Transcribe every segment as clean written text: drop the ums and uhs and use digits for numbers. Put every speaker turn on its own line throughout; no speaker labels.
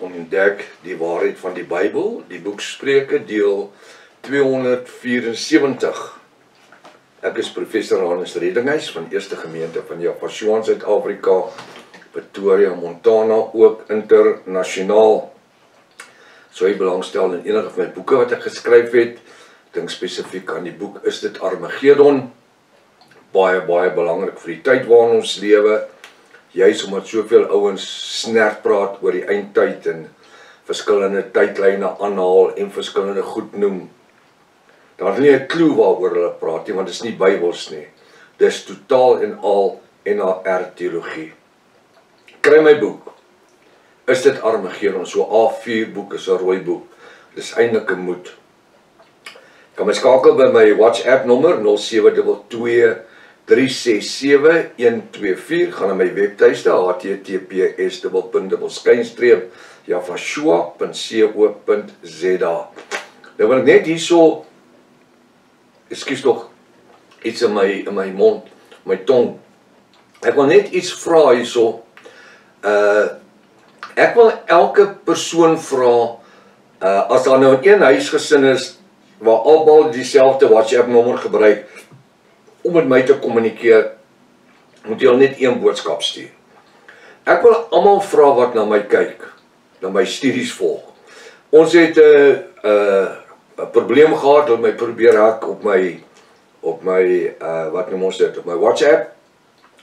Ontdek die waarheid van die Bybel, die boek Spreuke, deel 274. Ek is professor Hannes Reddinghuis van Eerste Gemeente van Jaffa in Suid-Afrika, Pretoria, Montana, ook internasionaal. So jy belangstel in enige van my boeke wat ek geskryf het, dink spesifiek aan die boek Is dit Armageddon? Baie belangrik vir die tyd waarin ons lewe. Juist omdat soveel ouens snert praat oor die eindtyd en verskillende tydlyne aanhaal en verskillende goed noem. Daar is nie 'n klou waaroor hulle praat nie, want dit is nie Bybels nie. Dis totaal en al NAR teologie. Kry my boek. Is dit Armageddon? So A4 boek is 'n rooi boek. Dis eintlik 'n moed. Kan my skakel by my WhatsApp nommer 0722367124, gaan na my webtuiste https://jafashua.co.za. Nou wil ek net hierso, ekskuus tog, iets in my mond, my tong. Ek wil net iets vra hierso. Ek wil elke persoon vra, as daar nou in een huisgesin is waar almal dieselfde WhatsApp nommer gebruik om met my te kommunikeer, moet jy al net een boodskap stuur. Ek wil almal vra wat na my kyk, na my studies volg. Ons het 'n probleem gehad dat my probeer hak op my wat noem ons dit, op my WhatsApp.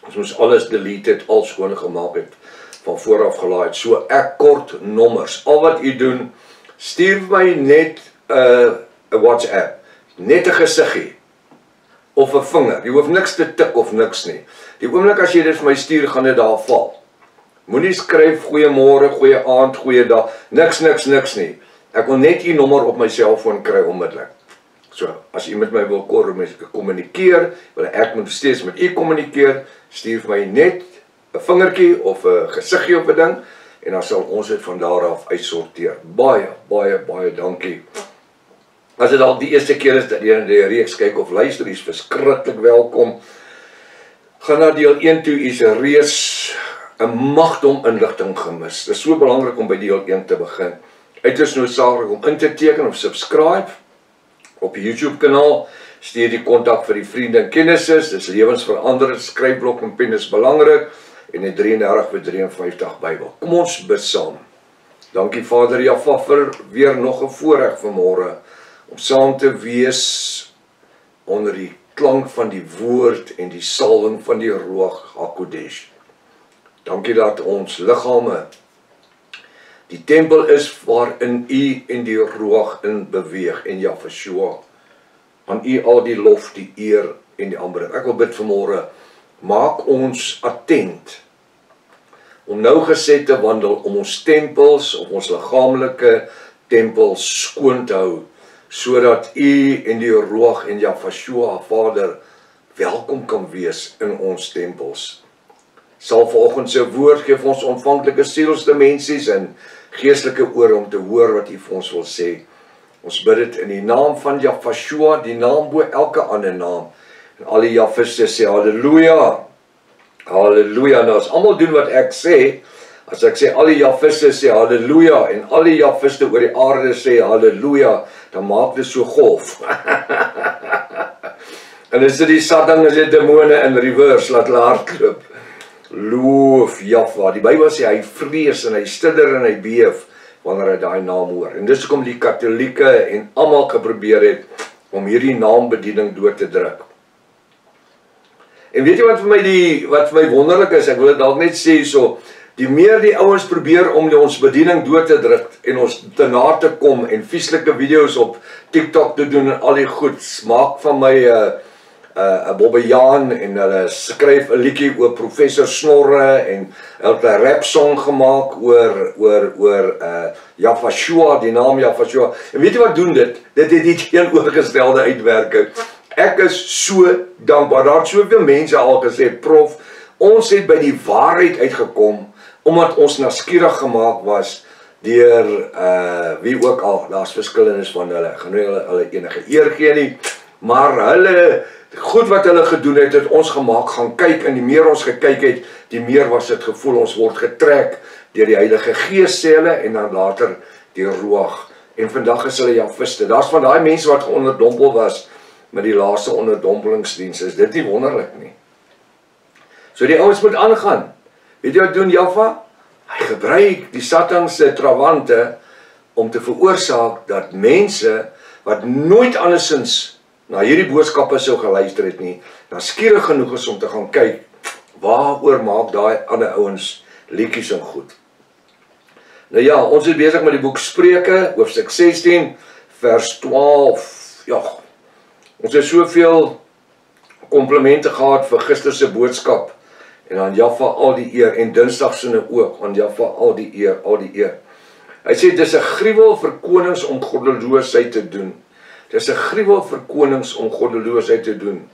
Ons moes alles delete het, al skoon gemaak het, van vooraf gelaai het. So ek kort nommers. Al wat u doen, stuur my net 'n WhatsApp, net 'n gesiggie of 'n vinger. Jy hoef niks te tik of niks nie. Die oomblik as jy dit vir my stuur, gaan dit daar val. Moenie skryf goeiemôre, goeie aand, goeie dag, niks nie. Ek wil net u nommer op my selfoon kry onmiddellik. So, as u met my wil kommunikeer, wil ek moet steeds met u kommunikeer, stuur vir my net 'n vingertjie of 'n gesiggie op 'n ding en dan sal ons dit van daar af uitsorteer. Baie dankie. As dit al die eerste keer is dat jy in die reeks kyk of luister, is verskriklik welkom. Gaan na deel 1 toe, is 'n reeks, 'n magdom inligting gemis. Dit is so belangrik om by deel 1 te begin. Uiters noodsaaklik om in te teken of subscribe op die YouTube kanaal. Stuur die kontak vir die vriende en kennisses. Dis lewensveranderend, skryfblok en pen is belangrik. En die 33/53 Bybel. Kom ons bid saam. Dankie Vader Jaffa vir weer nog 'n voorreg vanmôre om saam te wees onder die klank van die woord en die salwing van die Ruach HaKodesh. Dankie dat ons liggame die tempel is waarin u en die Ruach in beweeg en Jafashua. Aan u al die lof, die eer en die aanbidding. Ek wil bid vanmôre, maak ons attent om nougeset te wandel om ons tempels, om ons liggaamlike tempels skoon te hou, sodat u en die Ruach en Jafashua, Vader, welkom kan wees in ons tempels. Sal vanoggend se woord gee vir ons ontvanklike sielsdimensies en geestelike ore om te hoor wat u vir ons wil sê. Ons bid dit in die naam van Jafashua, die naam bo elke ander naam. En al die Jaffiste sê halleluja. Halleluja. Nou as almal doen wat ek sê, as ek sê al die Jaffiste sê halleluja en al die Jaffiste oor die aarde sê halleluja, dan maak dit so golf. En is dit die sadding, is dit demone in reverse, laat hulle hardloop. Loof Jaffa. Die Bybel sê hy vrees en hy sidder en hy beef wanneer hy daai naam hoor. En dis hoekom die Katolieke en almal geprobeer het om hierdie naambediening dood te druk. En weet jy wat vir my wonderlik is, ek wil dit dalk net sê so, die meer die ouens probeer om ons bediening dood te druk en ons te na te kom en vieslike video's op TikTok te doen en al die goed, maak van my 'n Bobbejaan en hulle skryf 'n liedjie oor professor Snorre en hulle het 'n rap song gemaak oor Jafashua, die naam Jafashua. En weet jy wat doen dit? Dit het die teenoorgestelde uitwerking. Ek is so dankbaar. Daar het soveel mense al gesê, prof, ons het by die waarheid uitgekom omdat ons nuuskierig gemaak was deur wie ook al. Daar's verskillendes van hulle. Gaan nie hulle enige eer gee nie, maar hulle goed wat hulle gedoen het ons gemaak gaan kyk, en die meer ons gekyk het, die meer was dit gevoel ons word getrek deur die Heilige Gees sê hulle, en dan later die Ruach. En vandag is hulle Javiste. Daar's van daai mense wat onderdompel was met die laaste onderdompelingsdiens. Is dit nie wonderlik nie? So die ouens moet aangaan. Weet jy wat doen Jaffa? Hy gebruik die Satan se trawante om te veroorsaak dat mense wat nooit andersins na hierdie boodskappe sou geluister het nie, dan skieurig genoeg is om te gaan kyk, waaroor maak daai ander ouens liedjies en goed. Nou ja, ons is besig met die boek Spreuke, hoofstuk 16, vers 12. Ja, ons het soveel komplimente gehad vir gister se boodskap, en aan Jaffa al die eer, en dinsdag sinne ook, aan Jaffa al die eer, al die eer. Hy sê, dis 'n gruwel vir konings om goddeloosheid te doen. Dis 'n gruwel vir konings om goddeloosheid te doen.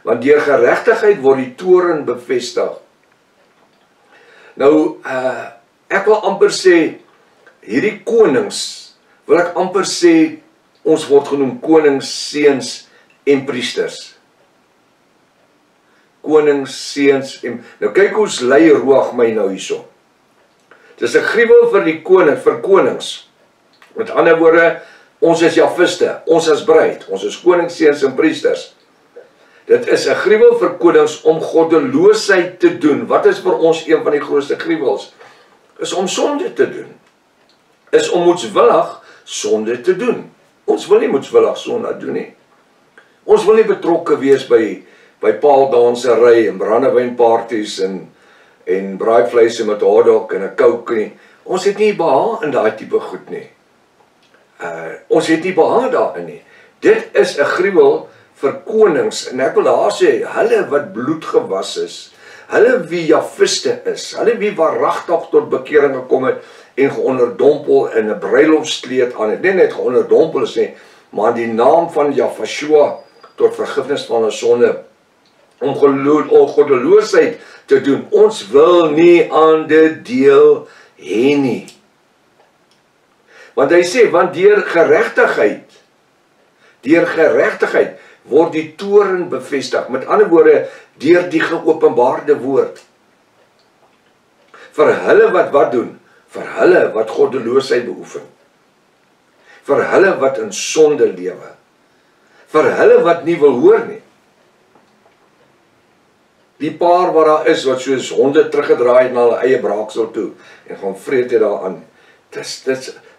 Want deur geregtigheid word die toorn bevestig. Nou, ek wil amper sê, hierdie konings, wil ek amper sê, ons word genoem konings, seuns en priesters. Konings, seuns en... Nou kyk hoe's lei Ruach my nou hierso. Dis 'n gruwel vir die vir konings. Met ander woorde, ons is Javiste, ons is bruid, ons is konings, seuns en priesters. Dit is 'n gruwel vir konings om goddeloosheid te doen. Wat is vir ons een van die grootste gruwels? Is om sonde te doen. Is om moedswillig sonde te doen. Ons wil nie moedswillig sonde doen nie. Ons wil nie betrokke wees by paaldansery en brandewynparties en braaivleis met hotdog en 'n Coke nie. Ons het nie behaag in daai tipe goed nie. Ons het nie behaag daarin nie. Dit is 'n gruwel vir konings, en ek wil daar sê, hulle wat bloed gewas is, hulle wie Javiste is, hulle wie waaragtig tot bekering gekom het en geonderdompel in 'n bruilofskleed aan het, nie net geonderdompel is nie, maar in die naam van Jahshua tot vergifnis van ons sonde, om goddeloosheid te doen. Ons wil nie aan dit deel hê nie. Want hy sê, want deur geregtigheid word die toorn bevestig. Met ander woorde, deur die geopenbaarde woord. Vir hulle wat doen? Vir hulle wat goddeloosheid beoefen. Vir hulle wat in sonde lewe. Vir hulle wat nie wil hoor nie. Die paar wat daar is, wat soos honde teruggedraai het na hulle eie braaksel toe, en gaan vreet dit daaraan.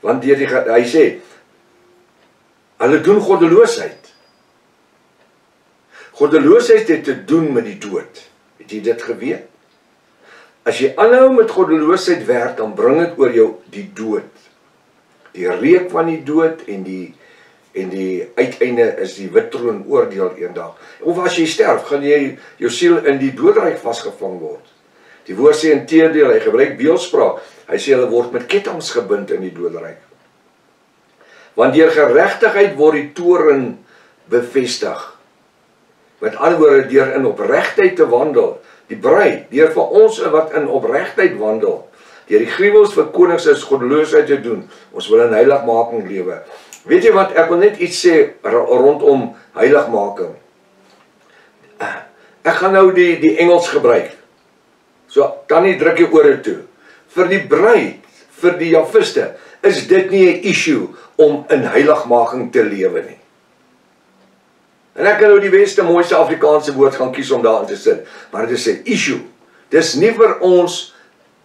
Want hy sê, hulle doen goddeloosheid. Goddeloosheid het te doen met die dood. Het jy dit geweet? As jy aanhou met goddeloosheid werk, dan bring dit oor jou die dood. Die reuk van die dood en die uiteinde is die wit troon oordeel eendag. Of as jy sterf, gaan jy jou siel in die doodryk vasgevang word. Die woord sê inteendeel, hy gebruik beeldspraak. Hy sê hulle word met kettinge gebind in die doodryk. Want deur geregtigheid word die toorn bevestig. Met ander woorde, deur in opregtheid te wandel, die bruid, deur vir ons wat in opregtheid wandel, deur die gruwels vir konings is goddeloosheid te doen, ons wil in heiligmaking lewe. Weet jy wat, ek wil net iets sê rondom heiligmaking. Ek gaan nou die Engels gebruik. So, Tannie druk jy ore toe. Vir die bruid, vir die Javiste, is dit nie 'n issue om in heiligmaking te lewe nie. En ek kan nou die beste, mooiste Afrikaanse woord gaan kies om daarin te sit, maar dit is 'n issue. Dis nie vir ons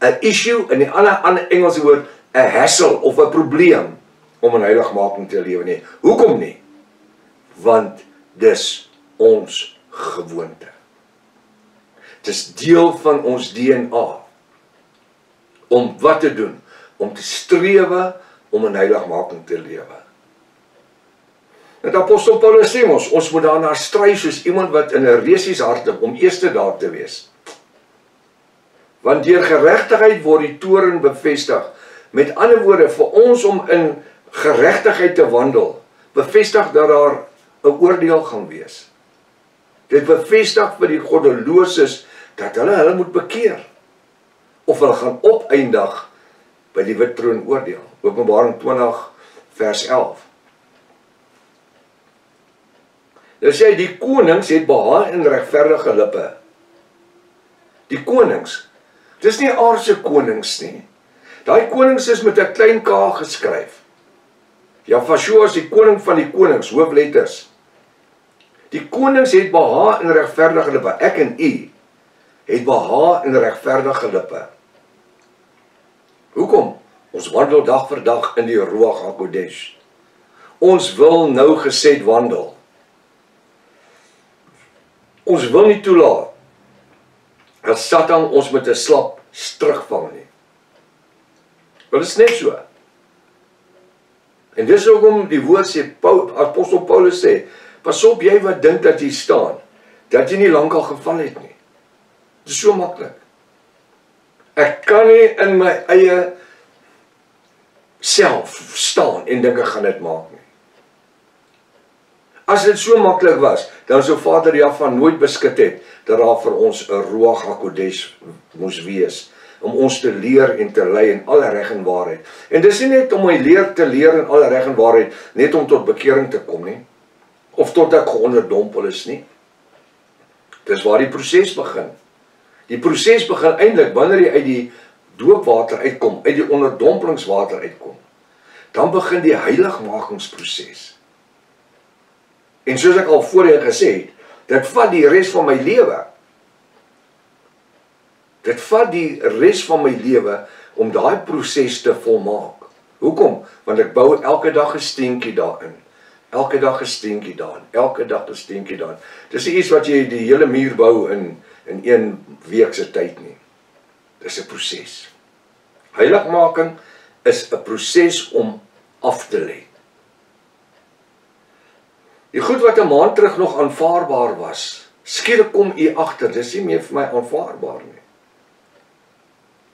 'n issue, in die ander Engelse woord, 'n hassle of 'n probleem om in heiligmaking te lewe nie. Hoekom nie? Want dis ons gewoonte. Dis deel van ons DNA. Om wat te doen? Om te strewe om in heiligmaking te lewe. En apostel Paulus sê ons moet daarna stry soos iemand wat in 'n resies hardloop om eerste daar te wees. Want deur geregtigheid word die toorn bevestig. Met ander woorde, vir ons om in geregtigheid te wandel, bevestig dat daar 'n oordeel gaan wees. Dit bevestig vir die goddeloses dat hulle moet bekeer. Of hulle gaan opeindig by die wit troon oordeel. Openbaring 20 vers 11. Nou sê hy, die konings het behaag in regverdige lippe. Die konings, dis nie aardse konings nie. Daai konings is met 'n klein k geskryf. Jafashua is die koning van die konings, hoofletters. Die konings het behaag in regverdige lippe. Ek en u het behaag in regverdige lippe. Hoekom? Ons wandel dag vir dag in die Ruach HaKodesh. Ons wil nou gesed wandel. Ons wil nie toelaat dat Satan ons met 'n slap terugvang nie. Dit is net so. En dis hoekom die woord sê, apostel Paulus sê, pas op jy wat dink dat jy staan, dat jy nie lankal geval het nie. Dit is so maklik. Ek kan nie in my eie self staan en dink ek gaan dit maak nie. As dit so maklik was, dan sou Vader Jahwe nooit beskik het dat daar vir ons 'n Ruach HaKodesh moes wees, om ons te leer en te lei in alle reg en waarheid. En dis nie net om my leer te leer in alle reg en waarheid, net om tot bekering te kom nie, of tot ek geonderdompel is nie. Dis waar die proses begin. Die proses begin eintlik wanneer jy uit die doopwater uitkom, uit die onderdompelingswater uitkom. Dan begin die heiligmakingsproses. En soos ek al voorheen gesê het, dit vat die res van my lewe. Dit vat die res van my lewe om daai proses te volmaak. Hoekom? Want ek bou elke dag 'n steentjie daarin. Elke dag 'n steentjie daarin. Elke dag 'n steentjie daarin. Dis nie iets wat jy die hele muur bou in 1 week se tyd nie. Dis 'n proses. Heiligmaking is 'n proses om af te lê. Die goed wat 'n maand terug nog aanvaarbaar was, skielik kom u agter, dis nie meer vir my aanvaarbaar nie.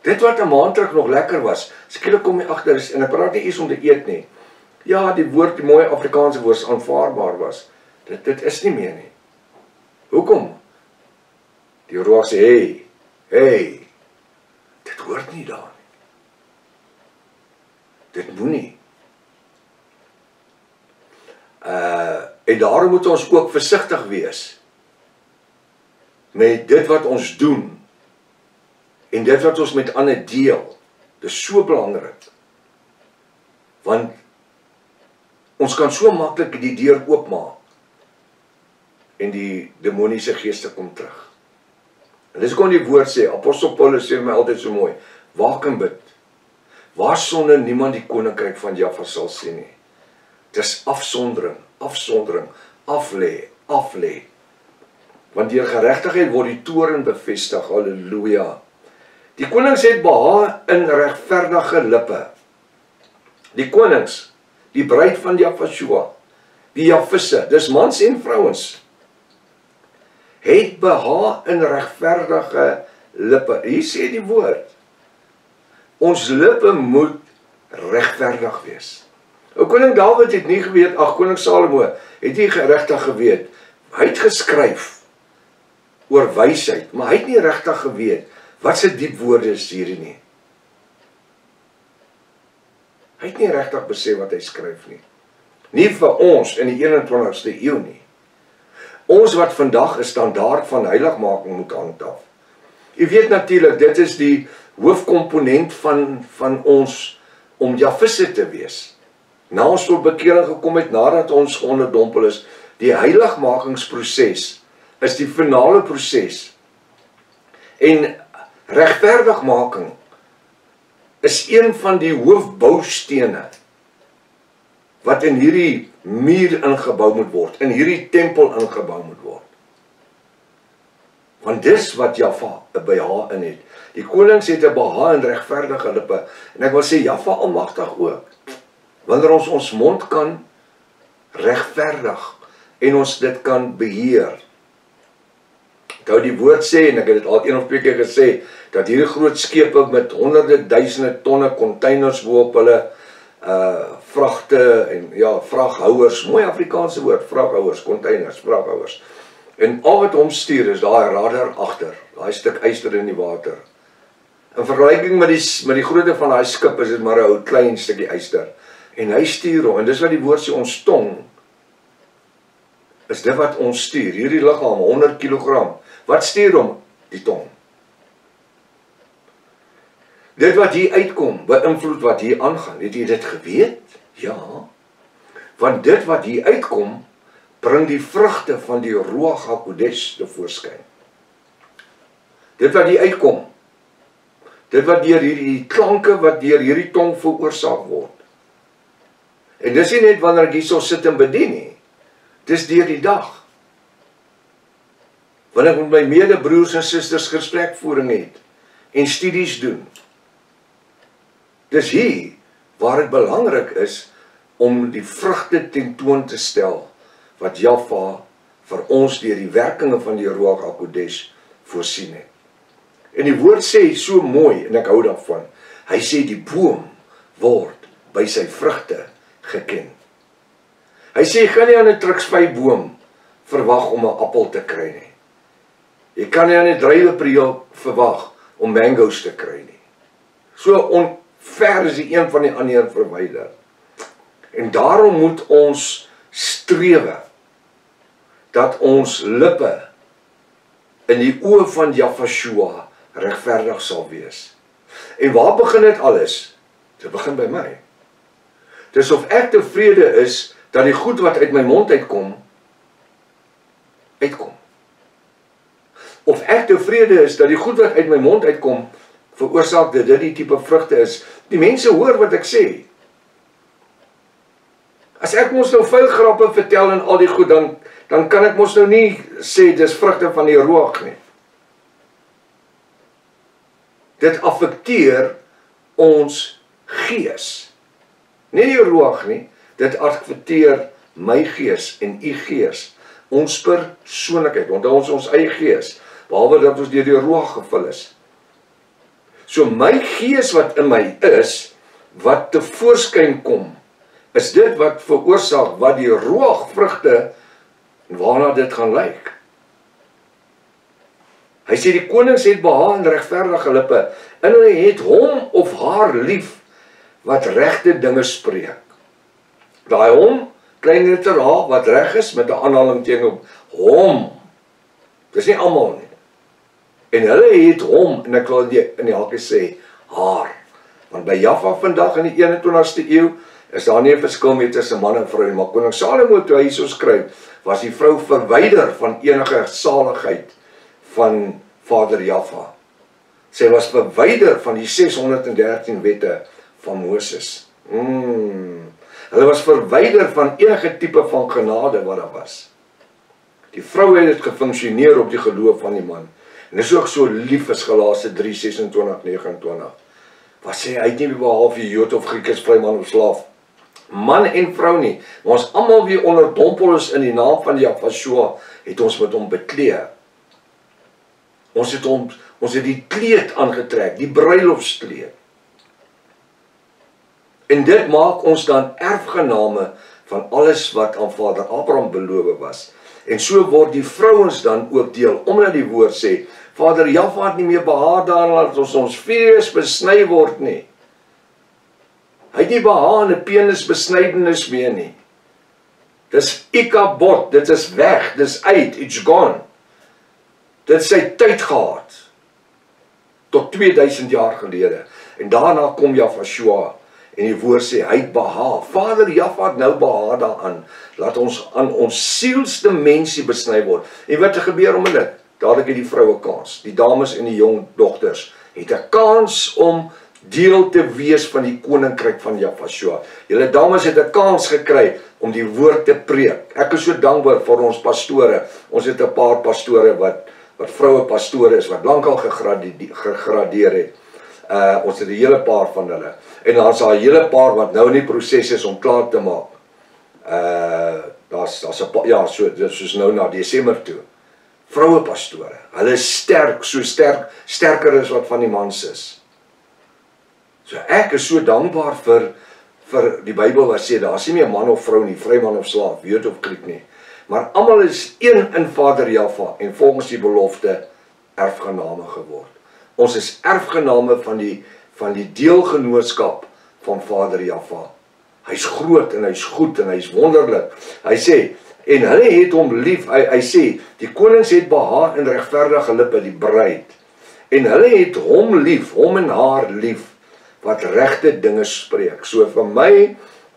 Dit wat 'n maand terug nog lekker was, skielik kom u agter, en ek praat nie iets om te eet nie. Ja, die woord, die mooi Afrikaanse woord aanvaarbaar was. Dit is nie meer nie. Hoekom? Die Ruach sê, hey, dit hoort nie daar nie. Dit moet nie. En daarom moet ons ook versigtig wees met dit wat ons doen en dit wat ons met ander deel. Dit is so belangrik. Want ons kan so maklik die deur oopmaak en die demoniese geeste kom terug. En dis kon die woord sê, apostel Paulus sê my altyd so mooi, waak en bid. Waarsonder niemand die koninkryk van Jahwe sal sien nie. Dis afsondering, afsondering, aflê. Want deur geregtigheid word die toren bevestig, halleluja. Die konings het behaag in regverdige lippe. Die konings, die bruid van Jafashua, die Jafisse, dis mans en vrouens, het behaag in regverdige lippe. Hier sê die woord, ons lippe moet regverdig wees. Koning Dawid het nie geweet, koning Salomo het nie regtig geweet. Hy het geskryf oor wysheid, maar hy het nie regtig geweet wat se diep woorde is hierdie nie. Hy het nie regtig besef wat hy skryf nie. Nie vir ons in die 21ste eeu nie. Ons wat vandag 'n standaard van heiligmaking moet handhaaf. U weet natuurlik, dit is die hoofkomponent van ons om Jafisse te wees. Na ons tot bekering gekom het, nadat ons geonderdompel is, die heiligmakingsproses is die finale proses. En regverdigmaking is een van die hoofboustene wat in hierdie muur ingebou moet word, in hierdie tempel ingebou moet word. Want dis wat Jahwe 'n behaag in het. Die konings het 'n behaag in regverdige lippe. En ek wil sê Jahwe almagtig ook. Wanneer ons ons mond kan regverdig en ons dit kan beheer. Onthou die woord sê, en ek het dit al 1 of 2 keer gesê, dat hierdie groot skepe met honderde duisende tonne containers bo op hulle vragte en ja, vraghouers, mooi Afrikaanse woord, vraghouers, containers, vraghouers. En al wat hom stuur is daai radar agter, daai stuk yster in die water. In vergelyking met die grootte van daai skip is dit maar 'n klein stukkie yster. En hy stuur hom, en dis wat die woord sê, ons tong is dit wat ons stuur. Hierdie liggaam 100 kg. Wat stuur hom? Die tong. Dit wat hier uitkom, beïnvloed wat hier aangaan. Het jy dit geweet? Ja. Want dit wat hier uitkom, bring die vrugte van die Ruach HaKodesh tevoorskyn. Dit wat hier uitkom, dit wat deur hierdie klanke wat deur hierdie tong veroorsaak word. En dis nie net wanneer ek hierso sit en bedien nie. Dis deur die dag. Wanneer ek met my medebroers en susters gesprekvoering het en studies doen. Dis hier waar dit belangrik is om die vrugte tentoon te stel wat Jahwe vir ons deur die werkinge van die Ruach HaKodesh voorsien het. En die woord sê so mooi, en ek hou daarvan. Hy sê die boom word by sy vrugte geken. Hy sê, jy kan nie aan 'n truksvyboom verwag om 'n appel te kry nie. Jy kan nie aan 'n druiwepreel verwag om mangoes te kry nie. So onver is die een van die ander verwyder. En daarom moet ons strewe dat ons lippe in die oë van Jahwe regverdig sal wees. En waar begin dit alles? Dit begin by my. Dis of ek tevrede is dat die goed wat uit my mond uitkom. Of ek tevrede is dat die goed wat uit my mond uitkom, veroorsaak dat dit die tipe vrugte is. Die mense hoor wat ek sê. As ek mos nou vuil grappe vertel en al die goed, dan kan ek mos nou nie sê dis vrugte van die Ruach nie. Dit affekteer ons gees. Nie die Ruach nie, dit affekteer my gees en u gees. Ons persoonlikheid, onthou ons eie gees, behalwe dat ons deur die Ruach gevul is. So my gees wat in my is, wat tevoorskyn kom, is dit wat veroorsaak wat die Ruach vrugte waarna dit gaan lyk. Hy sê die konings het behaag en regverdige lippe, en hulle het hom of haar lief wat regte dinge spreek. Daai hom, klein letter H, wat reg is met 'n aanhaling teenoor hom. Dis nie almal nie. En hulle het hom, en ek wil in die hakie sê, haar. Want by Jahwe vandag in die 21ste eeu, is daar nie 'n verskil meer tussen man en vrou nie, maar koning Salomo toe hy hierso skryf, was die vrou verwyder van enige saligheid van Vader Jahwe. Sy was verwyder van die 613 wette van Moses. Hulle was verwyder van enige tipe van genade wat daar was. Die vrou het dit gefunksioneer op die geloof van die man. En dis ook so lief as Galasië 3:26-29. Wat sê hy het nie behalwe Jood of Griek is, vry man of slaaf. Man en vrou nie, maar ons almal wie onderdompel is in die naam van Jahwe, het ons met hom bekleed. Ons het die kleed aangetrek, die bruilofskleed. En dit maak ons dan erfgename van alles wat aan Vader Abraham beloof was. En so word die vrouens dan ook deel, omdat die woord sê, Vader Jahwe het nie meer behaag daarin dat ons vlees besny word nie. Hy het nie behaag in 'n penisbesnydenis meer nie. Dis ikabod, dit is weg, dis uit, it's gone. Dit het sy tyd gehad. Tot 2000 jaar gelede. En daarna kom Jahwe en die woord sê, hy het behaag. Vader Jahwe het nou behaag daaraan. Laat ons aan ons sielsdimensie besny word. En wat gebeur om dit? Dadelik het die vroue kans. Die dames en die jong dogters het 'n kans om deel te wees van die koninkryk van Jahwe. Julle dames het 'n kans gekry om die woord te preek. Ek is so dankbaar vir ons pastore. Ons het 'n paar pastore wat vroue pastore is, wat lankal gegradeer het. Ons het 'n hele paar van hulle. En dan is daar 'n hele paar wat nou in die proses is om klaar te maak. Daar's 'n paar, ja, soos nou na Desember toe. Vroue pastore. Hulle is sterk, sterker as wat van die mans is. So ek is so dankbaar vir die Bybel wat sê, daar is nie meer man of vrou nie, vry man of slaaf, Jood of Griek nie. Maar almal is een in Vader Jahwe en volgens die belofte erfgename geword. Ons is erfgename van die deelgenootskap van Vader Jahwe. Hy's groot en hy's goed en hy's wonderlik. Hy sê, en hulle het hom lief, hy sê, die konings het behaag in regverdige lippe, die bruid. En hulle het hom lief, hom en haar lief, wat regte dinge spreek. So vir my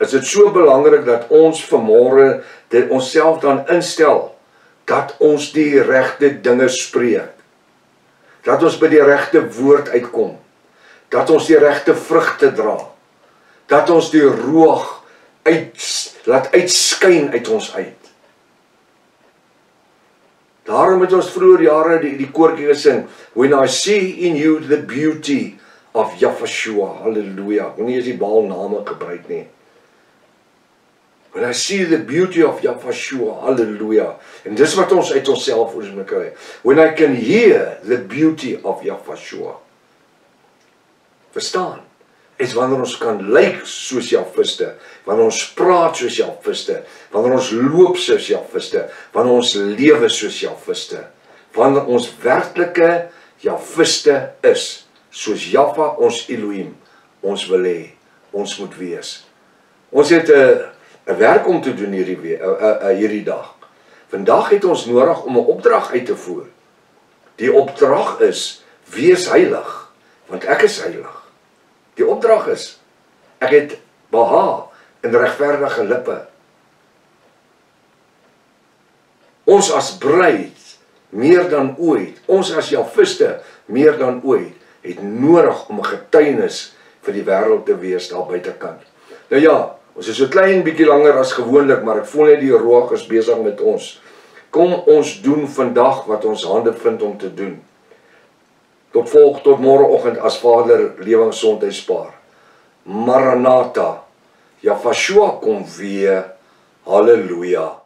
is dit so belangrik dat ons vanmôre dit onsself dan instel, dat ons die regte dinge spreek. Dat ons by die regte woord uitkom. Dat ons die regte vrugte dra. Dat ons die roog laat uitskyn uit ons uit. Daarom het ons vroeër jare die koortjie gesing, When I see in you the beauty of Yahshua, halleluja. Ek wil nie eens die baalname gebruik nie. When I see the beauty of Yahshua, hallelujah. En dis wat ons uit onsself moet kry. When I can hear the beauty of Yahshua. Verstaan? Is wanneer ons kan lyk soos Jafiste, wanneer ons praat soos Jafiste, wanneer ons loop soos Jafiste, wanneer ons lewe soos Jafiste, wanneer ons werklike Jafiste is, soos Jaffa ons Elohim, ons wil hê, ons moet wees. Ons het 'n werk om te doen hierdie dag. Vandag het ons nodig om 'n opdrag uit te voer. Die opdrag is, wees heilig, want ek is heilig. Die opdrag is, ek het behaag in regverdige lippe. Ons as bruid, meer dan ooit, ons as Jafiste, meer dan ooit, het nodig om 'n getuienis vir die wêreld te wees daar buitekant. Nou ja, ons is so klein bietjie langer as gewoonlik, maar ek voel net die roog is besig met ons. Kom ons doen vandag wat ons hande vind om te doen. Tot môreoggend as Vader lewensgesondheid spaar. Maranatha. Yahshua kom weer. Halleluja.